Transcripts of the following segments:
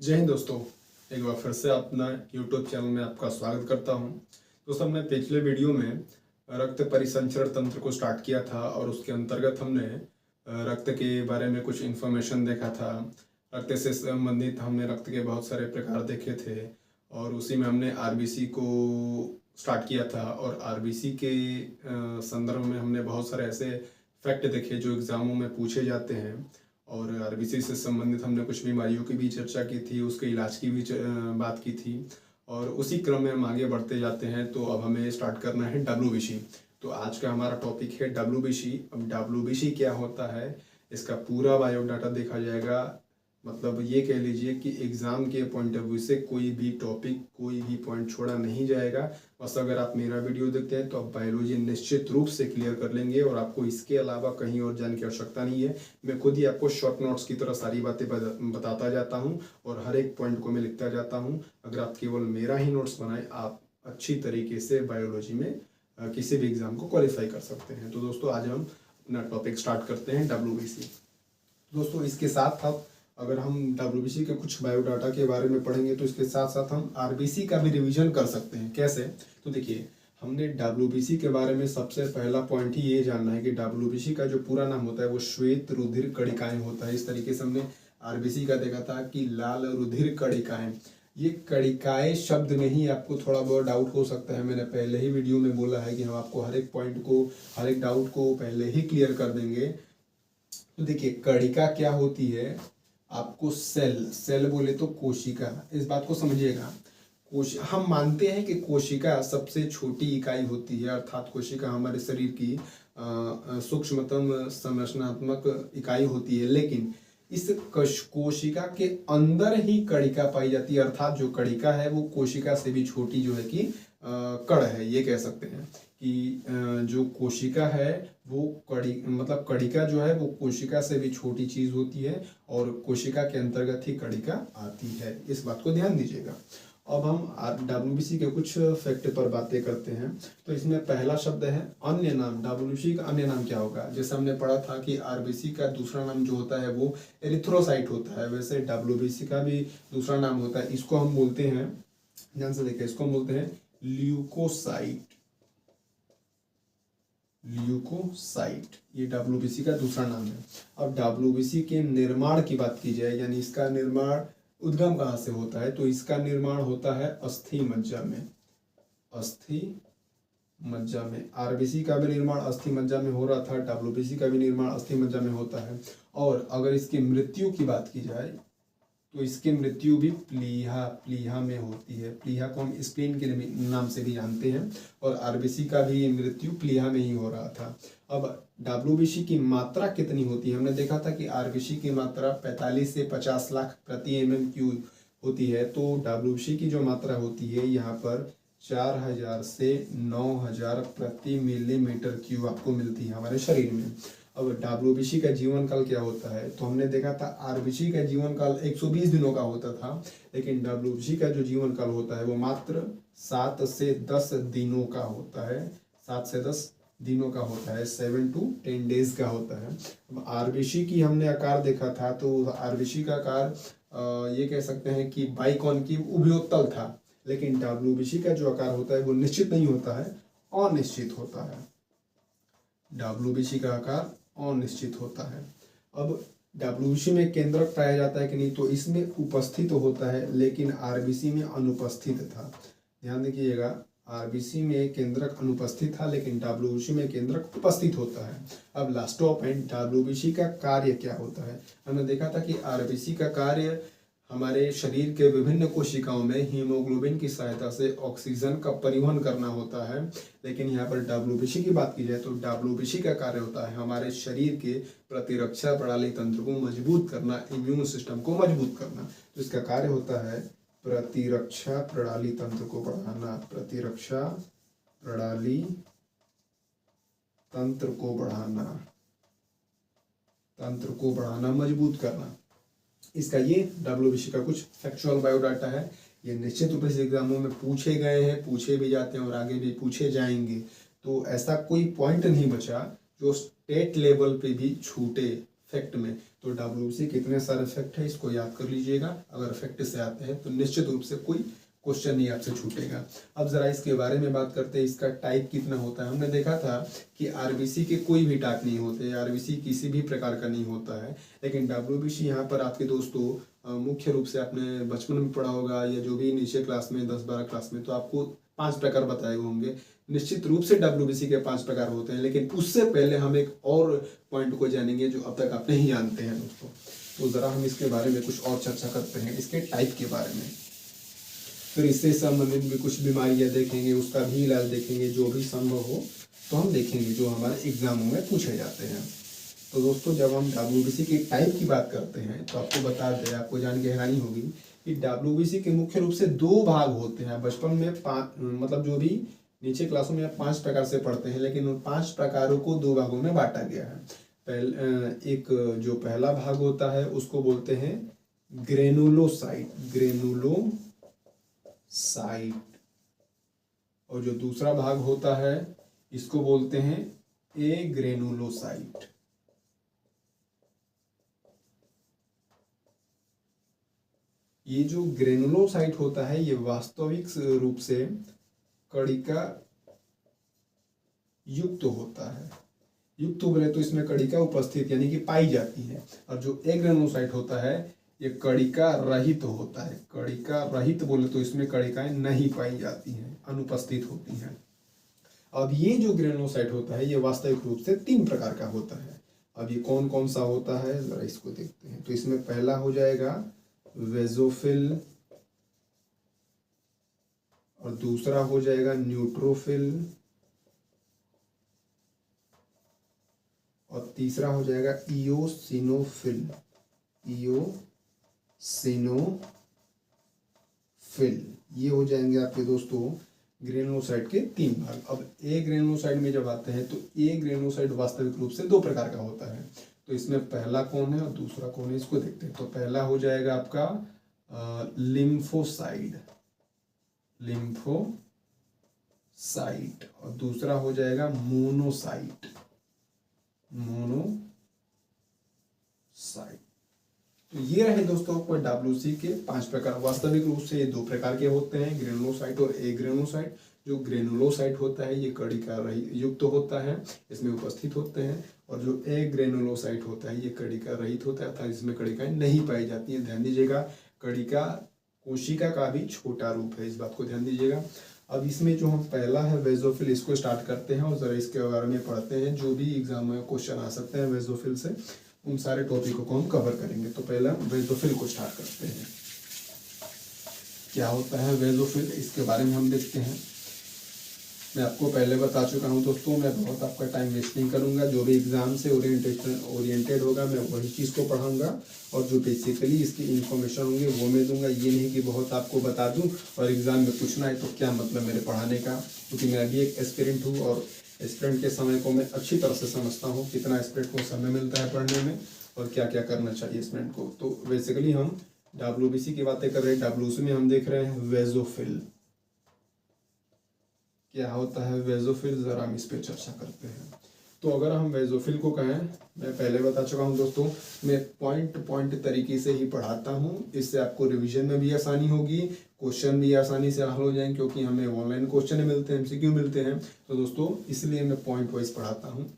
जय हिंद दोस्तों। एक बार फिर से अपना यूट्यूब चैनल में आपका स्वागत करता हूं। दोस्तों, हमने पिछले वीडियो में रक्त परिसंचरण तंत्र को स्टार्ट किया था और उसके अंतर्गत हमने रक्त के बारे में कुछ इन्फॉर्मेशन देखा था। रक्त से संबंधित हमने रक्त के बहुत सारे प्रकार देखे थे और उसी में हमने आरबीसी को स्टार्ट किया था और आरबीसी के संदर्भ में हमने बहुत सारे ऐसे फैक्ट देखे जो एग्ज़ामों में पूछे जाते हैं। और आरबीसी से संबंधित हमने कुछ बीमारियों की भी चर्चा की थी, उसके इलाज की भी बात की थी और उसी क्रम में हम आगे बढ़ते जाते हैं। तो अब हमें स्टार्ट करना है डब्ल्यूबीसी। तो आज का हमारा टॉपिक है डब्ल्यूबीसी। अब डब्ल्यूबीसी क्या होता है, इसका पूरा बायोडाटा देखा जाएगा। मतलब ये कह लीजिए कि एग्ज़ाम के पॉइंट ऑफ व्यू से कोई भी टॉपिक, कोई भी पॉइंट छोड़ा नहीं जाएगा। बस अगर आप मेरा वीडियो देखते हैं तो आप बायोलॉजी निश्चित रूप से क्लियर कर लेंगे और आपको इसके अलावा कहीं और जाने की आवश्यकता नहीं है। मैं खुद ही आपको शॉर्ट नोट्स की तरह सारी बातें बताता जाता हूं और हर एक पॉइंट को मैं लिखता जाता हूं। अगर आप केवल मेरा ही नोट्स बनाए, आप अच्छी तरीके से बायोलॉजी में किसी भी एग्ज़ाम को क्वालिफाई कर सकते हैं। तो दोस्तों, आज हम अपना टॉपिक स्टार्ट करते हैं डब्ल्यूबीसी। दोस्तों, इसके साथ साथ अगर हम डब्ल्यूबीसी के कुछ बायोडाटा के बारे में पढ़ेंगे तो इसके साथ साथ हम आरबीसी का भी रिवीजन कर सकते हैं। कैसे? तो देखिए, हमने डब्ल्यूबीसी के बारे में सबसे पहला पॉइंट ही ये जानना है कि डब्ल्यूबीसी का जो पूरा नाम होता है वो श्वेत रुधिर कणिकाएं होता है। इस तरीके से हमने आरबीसी का देखा था कि लाल रुधिर कणिकाएं। ये कणिकाएं शब्द में ही आपको थोड़ा बहुत डाउट हो सकता है। मैंने पहले ही वीडियो में बोला है कि हम आपको हर एक पॉइंट को, हर एक डाउट को पहले ही क्लियर कर देंगे। तो देखिए, कणिका क्या होती है, आपको सेल बोले तो कोशिका, इस बात को समझिएगा। हम मानते हैं कि कोशिका सबसे छोटी इकाई होती है, अर्थात कोशिका हमारे शरीर की सूक्ष्मतम संरचनात्मक इकाई होती है। लेकिन इस कोशिका के अंदर ही कणिका पाई जाती है, अर्थात जो कणिका है वो कोशिका से भी छोटी जो है कि कण है। ये कह सकते हैं कि जो कोशिका है वो मतलब कणिका जो है वो कोशिका से भी छोटी चीज होती है और कोशिका के अंतर्गत ही कणिका आती है। इस बात को ध्यान दीजिएगा। अब हम डब्ल्यूबीसी के कुछ फैक्ट पर बातें करते हैं। तो इसमें पहला शब्द है अन्य नाम। डब्ल्यूबीसी का अन्य नाम क्या होगा? जैसे हमने पढ़ा था कि आरबीसी का दूसरा नाम जो होता है वो एरिथ्रोसाइट होता है, वैसे डब्ल्यूबीसी का भी दूसरा नाम होता है। इसको हम बोलते हैं, ध्यान से देखिए, इसको हम बोलते हैं ल्यूकोसाइट। ल्यूकोसाइट ये डब्ल्यूबीसी का दूसरा नाम है। अब डब्ल्यूबीसी के निर्माण की बात की जाए, यानी इसका निर्माण उद्गम कहाँ से होता है, तो इसका निर्माण होता है अस्थि मज्जा में। अस्थि मज्जा में आरबीसी का भी निर्माण अस्थि मज्जा में हो रहा था, डब्ल्यूबीसी का भी निर्माण अस्थि मज्जा में होता है। और अगर इसकी मृत्यु की बात की जाए तो इसकी मृत्यु भी प्लीहा में होती है। प्लीहा को हम स्प्लीन के नाम से भी जानते हैं और आरबीसी का भी मृत्यु प्लीहा में ही हो रहा था। अब डब्ल्यूबीसी की मात्रा कितनी होती है? हमने देखा था कि आरबीसी की मात्रा 45 से 50 लाख प्रति एमएम क्यू होती है। तो डब्ल्यूबीसी की जो मात्रा होती है यहाँ पर 4000 से 9000 प्रति मिलीमीटर क्यूब आपको मिलती है हमारे शरीर में। अब डब्ल्यूबीसी का जीवन काल क्या होता है? तो हमने देखा था आरबीसी का जीवन काल 120 दिनों का होता था, लेकिन डब्ल्यूबीसी का जो जीवन काल होता है वो मात्र 7 से 10 दिनों का होता है। 7 से 10 दिनों का होता है, 7 to 10 डेज का होता है। अब आरबीसी की हमने आकार देखा था, तो आरबीसी का आकार ये कह सकते हैं कि बाइकॉनकेव उभयोत्तल था, लेकिन डब्ल्यूबीसी का जो आकार होता है वो निश्चित नहीं होता है, अनिश्चित होता है। डब्ल्यूबीसी का आकार अनिश्चित होता है। अब डब्ल्यूबीसी में केंद्रक पाया जाता है कि नहीं, तो इसमें उपस्थित होता है, लेकिन आरबीसी में अनुपस्थित था। ध्यान दीजिएगा, आरबीसी में केंद्रक अनुपस्थित था लेकिन डब्ल्यूबीसी में केंद्रक उपस्थित होता है। अब लास्ट पॉइंट, डब्ल्यूबीसी का कार्य क्या होता है? हमने देखा था कि आरबीसी का कार्य हमारे शरीर के विभिन्न कोशिकाओं में हीमोग्लोबिन की सहायता से ऑक्सीजन का परिवहन करना होता है। लेकिन यहाँ पर डब्ल्यूबीसी की बात की जाए तो डब्ल्यूबीसी का कार्य होता है हमारे शरीर के प्रतिरक्षा प्रणाली तंत्र को मजबूत करना, इम्यून सिस्टम को मजबूत करना। तो इसका कार्य होता है प्रतिरक्षा प्रणाली तंत्र को बढ़ाना, प्रतिरक्षा प्रणाली तंत्र को बढ़ाना, तंत्र को बढ़ाना, मजबूत करना। इसका ये डब्ल्यूबीसी का कुछ फैक्चुअल बायोडाटा है। ये निश्चित रूप से एग्जामों में पूछे गए हैं, पूछे भी जाते हैं और आगे भी पूछे जाएंगे। तो ऐसा कोई पॉइंट नहीं बचा जो स्टेट लेवल पे भी छूटे, फैक्ट में। तो डब्ल्यूबीसी कितने सारे फैक्ट है इसको याद कर लीजिएगा। अगर फैक्ट से आते हैं तो निश्चित रूप से कोई क्वेश्चन नहीं आपसे छूटेगा। अब जरा इसके बारे में बात करते हैं, इसका टाइप कितना होता है। हमने देखा था कि आरबीसी के कोई भी टाइप नहीं होते, आरबीसी किसी भी प्रकार का नहीं होता है, लेकिन डब्ल्यूबीसी यहाँ पर आपके दोस्तों मुख्य रूप से आपने बचपन में पढ़ा होगा या जो भी नीचे क्लास में 10-12 क्लास में, तो आपको 5 प्रकार बताए होंगे। निश्चित रूप से डब्ल्यूबीसी के 5 प्रकार होते हैं, लेकिन उससे पहले हम एक और पॉइंट को जानेंगे जो अब तक आप नहीं जानते हैं दोस्तों। तो ज़रा हम इसके बारे में कुछ और चर्चा करते हैं, इसके टाइप के बारे में। फिर इससे संबंधित भी कुछ बीमारियां देखेंगे, उसका भी इलाज देखेंगे, जो भी संभव हो तो हम देखेंगे जो हमारे एग्जामों में पूछे जाते हैं। तो दोस्तों जब हम डब्ल्यूबीसी के टाइप की बात करते हैं तो आपको बता दें, आपको जान के हैरानी होगी कि डब्ल्यूबीसी के मुख्य रूप से 2 भाग होते हैं। बचपन में 5 मतलब जो भी नीचे क्लासों में 5 प्रकार से पढ़ते हैं, लेकिन उन 5 प्रकारों को 2 भागों में बांटा गया है। एक जो पहला भाग होता है उसको बोलते हैं ग्रेनुलोसाइट, और जो दूसरा भाग होता है इसको बोलते हैं एग्रेनुलोसाइट। ये जो ग्रेनुलोसाइट होता है ये वास्तविक रूप से कणिका युक्त होता है। युक्त बोले तो इसमें कणिका उपस्थित यानी कि पाई जाती है, और जो एग्रेनुलोसाइट होता है ये कणिका रहित होता है। कणिका रहित बोले तो इसमें कणिकाएं नहीं पाई जाती हैं, अनुपस्थित होती हैं। अब ये जो ग्रेनुलोसाइट होता है ये वास्तविक रूप से 3 प्रकार का होता है। अब ये कौन कौन सा होता है जरा इसको देखते हैं। तो इसमें पहला हो जाएगा वेजोफिल, और दूसरा हो जाएगा न्यूट्रोफिल, और तीसरा हो जाएगा इयोसिनोफिल। ये हो जाएंगे आपके दोस्तों ग्रेनुलोसाइट के 3 भाग। अब ए ग्रेनुलोसाइट में जब आते हैं तो ए ग्रेनुलोसाइट वास्तविक रूप से 2 प्रकार का होता है। तो इसमें पहला कौन है और दूसरा कौन है इसको देखते हैं। तो पहला हो जाएगा आपका लिम्फोसाइट, और दूसरा हो जाएगा मोनोसाइट। तो ये रहे दोस्तों आपको डब्ल्यूबीसी के 5 प्रकार। वास्तविक रूप से ये 2 प्रकार के होते हैं, ग्रेनुलोसाइट और एग्रेनुलोसाइट। जो ग्रेनुलोसाइट होता है ये कणिका युक्त होता है, इसमें उपस्थित होते हैं, और जो एग्रेनुलोसाइट होता है ये कणिका रहित होता है, अर्थात इसमें कणिकाएं नहीं पाई जाती हैं। ध्यान दीजिएगा, कणिका कोशिका का भी छोटा रूप है, इस बात को ध्यान दीजिएगा। अब इसमें जो हम पहला है वेजोफिल, इसको स्टार्ट करते हैं और जरा इसके बारे में पढ़ते हैं। जो भी एग्जाम में क्वेश्चन आ सकते हैं वेजोफिल से, उन सारे टॉपिकों को हम कवर करेंगे। तो पहला वेजोफिल को स्टार्ट करते हैं। क्या होता है वेजोफिल, इसके बारे में हम देखते हैं। मैं आपको पहले बता चुका हूं दोस्तों, मैं बहुत आपका टाइम वेस्ट नहीं करूंगा। जो भी एग्जाम से ओरिएंटेड होगा मैं वही चीज़ को पढ़ाऊंगा, और जो बेसिकली इसकी इन्फॉर्मेशन होंगे वो मैं दूंगा। ये नहीं कि बहुत आपको बता दूं और एग्जाम में पूछना है तो क्या मतलब मेरे पढ़ाने का, क्योंकि मैं भी एक एस्पिरेंट हूँ और एस्पिरेंट के समय को मैं अच्छी तरह से समझता हूँ, कितना एस्पिरेंट को समय मिलता है पढ़ने में और क्या क्या करना चाहिए एस्पिरेंट को। तो बेसिकली हम डब्ल्यूबीसी की बातें कर रहे हैं। डब्ल्यूबीसी में हम देख रहे हैं वेजोफिल। क्या होता है वेजोफिल, जरा हम इस पे चर्चा करते हैं। तो अगर हम वेजोफिल को कहें, मैं पहले बता चुका हूं दोस्तों, मैं पॉइंट तरीके से ही पढ़ाता हूं। इससे आपको रिवीजन में भी आसानी होगी, क्वेश्चन भी आसानी से हल हो जाएंगे, क्योंकि हमें ऑनलाइन क्वेश्चन मिलते हैं, एमसीक्यू मिलते हैं। तो दोस्तों इसलिए मैं पॉइंट वाइज पढ़ाता हूँ।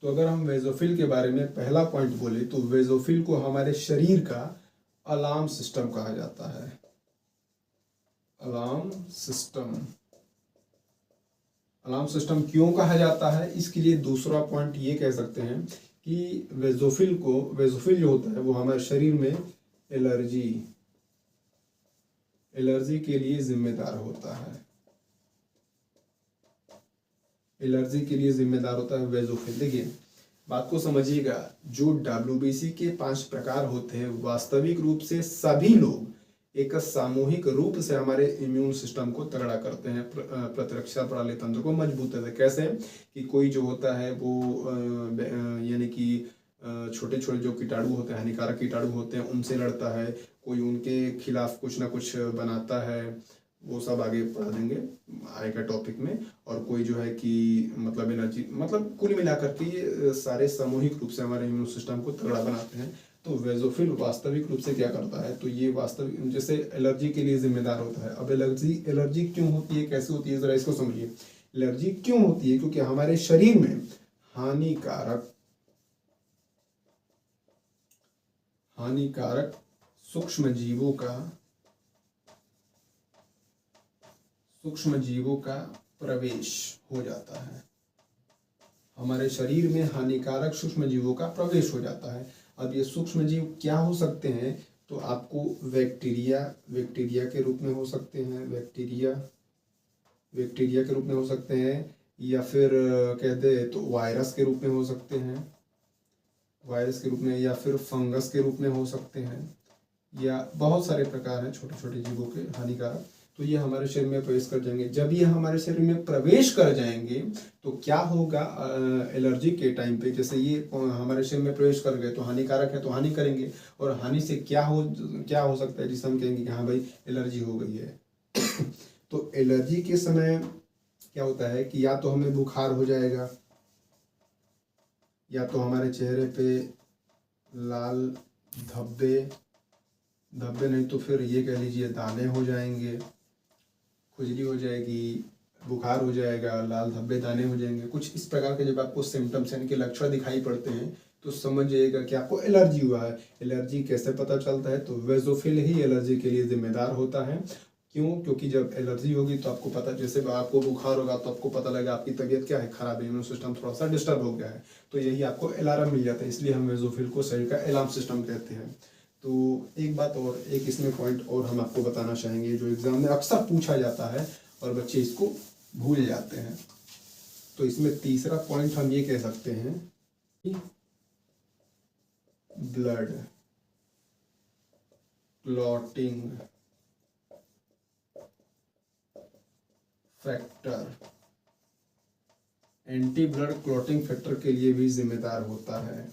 तो अगर हम वेजोफिल के बारे में पहला पॉइंट बोले तो वेजोफिल को हमारे शरीर का अलार्म सिस्टम कहा जाता है। अलार्म सिस्टम क्यों कहा जाता है, इसके लिए दूसरा पॉइंट ये कह सकते हैं कि वेजोफिल जो होता है वो हमारे शरीर में एलर्जी के लिए जिम्मेदार होता है। एलर्जी के लिए जिम्मेदार होता है वेजोफिल। देखिए बात को समझिएगा, जो डब्ल्यूबीसी के 5 प्रकार होते हैं वास्तविक रूप से सभी लोग एक सामूहिक रूप से हमारे इम्यून सिस्टम को तगड़ा करते हैं, प्रतिरक्षा प्रणाली तंत्र को मजबूत करते हैं। कैसे कि कोई जो होता है वो यानी कि छोटे छोटे जो कीटाणु होते हैं, हानिकारक कीटाणु होते हैं, उनसे लड़ता है। कोई उनके खिलाफ कुछ ना कुछ बनाता है, वो सब आगे पढ़ा देंगे आएगा टॉपिक में। और कोई जो है कि मतलब एनर्जी, मतलब कुल मिलाकर के ये सारे सामूहिक रूप से हमारे इम्यून सिस्टम को तगड़ा बनाते हैं। तो वेजोफिल वास्तविक रूप से क्या करता है, तो ये वास्तविक जैसे एलर्जी के लिए जिम्मेदार होता है। अब एलर्जी क्यों होती है, कैसे होती है, जरा इसको समझिए। एलर्जी क्यों होती है, क्योंकि हमारे शरीर में हानिकारक सूक्ष्म जीवों का प्रवेश हो जाता है। हमारे शरीर में हानिकारक सूक्ष्म जीवों का प्रवेश हो जाता है। अब ये सूक्ष्म जीव क्या हो सकते हैं, तो आपको बैक्टीरिया के रूप में हो सकते हैं, बैक्टीरिया के रूप में हो सकते हैं, या फिर कह दे तो वायरस के रूप में हो सकते हैं, या फिर फंगस के रूप में हो सकते हैं, या बहुत सारे प्रकार हैं छोटे छोटे जीवों के हानिकारक। तो ये हमारे शरीर में प्रवेश कर जाएंगे। जब ये हमारे शरीर में प्रवेश कर जाएंगे तो क्या होगा, एलर्जी के टाइम पे जैसे ये हमारे शरीर में प्रवेश कर गए तो हानिकारक है तो हानि करेंगे, और हानि से क्या हो सकता है जिसे हम कहेंगे कि हाँ भाई एलर्जी हो गई है। तो एलर्जी के समय क्या होता है कि या तो हमें बुखार हो जाएगा, या तो हमारे चेहरे पे लाल धब्बे नहीं तो फिर ये कह लीजिए दाने हो जाएंगे, खुजली हो जाएगी, बुखार हो जाएगा, लाल धब्बे दाने हो जाएंगे। कुछ इस प्रकार के जब आपको सिम्टम्स यानी कि लक्षण दिखाई पड़ते हैं तो समझिएगा कि आपको एलर्जी हुआ है। एलर्जी कैसे पता चलता है, तो वेजोफिल ही एलर्जी के लिए जिम्मेदार होता है। क्यों, क्योंकि जब एलर्जी होगी तो आपको पता, जैसे आपको बुखार होगा तो आपको पता लगेगा आपकी तबीयत क्या है, खराब है, इम्यून सिस्टम थोड़ा सा डिस्टर्ब हो गया है, तो यही आपको अलार्म मिल जाता है। इसलिए हम वेजोफिल को शरीर का अलार्म सिस्टम कहते हैं। तो एक बात और, एक इसमें पॉइंट और हम आपको बताना चाहेंगे जो एग्जाम में अक्सर पूछा जाता है और बच्चे इसको भूल जाते हैं। तो इसमें तीसरा पॉइंट हम ये कह सकते हैं कि blood clotting factor anti blood clotting factor के लिए भी जिम्मेदार होता है।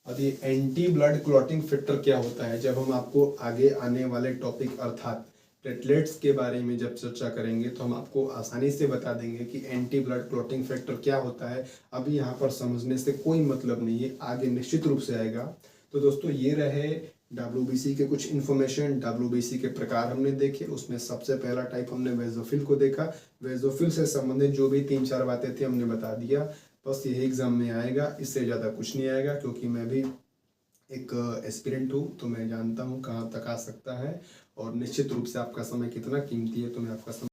अब ये एंटी ब्लड क्लॉटिंग फैक्टर क्या होता है, जब हम आपको आगे आने वाले टॉपिक अर्थात प्लेटलेट्स के बारे में जब चर्चा करेंगे तो हम आपको आसानी से बता देंगे कि एंटी ब्लड क्लॉटिंग फैक्टर क्या होता है। अभी यहाँ पर समझने से कोई मतलब नहीं है, आगे निश्चित रूप से आएगा। तो दोस्तों ये रहे WBC के कुछ इन्फॉर्मेशन। WBC के प्रकार हमने देखे, उसमें सबसे पहला टाइप हमने वेजोफिल को देखा। वेजोफिल से संबंधित जो भी 3-4 बातें थी हमने बता दिया। बस यही एग्जाम में आएगा, इससे ज़्यादा कुछ नहीं आएगा, क्योंकि मैं भी एक एस्पिरेंट हूँ तो मैं जानता हूँ कहाँ तक आ सकता है, और निश्चित रूप से आपका समय कितना कीमती है, तो मैं आपका समय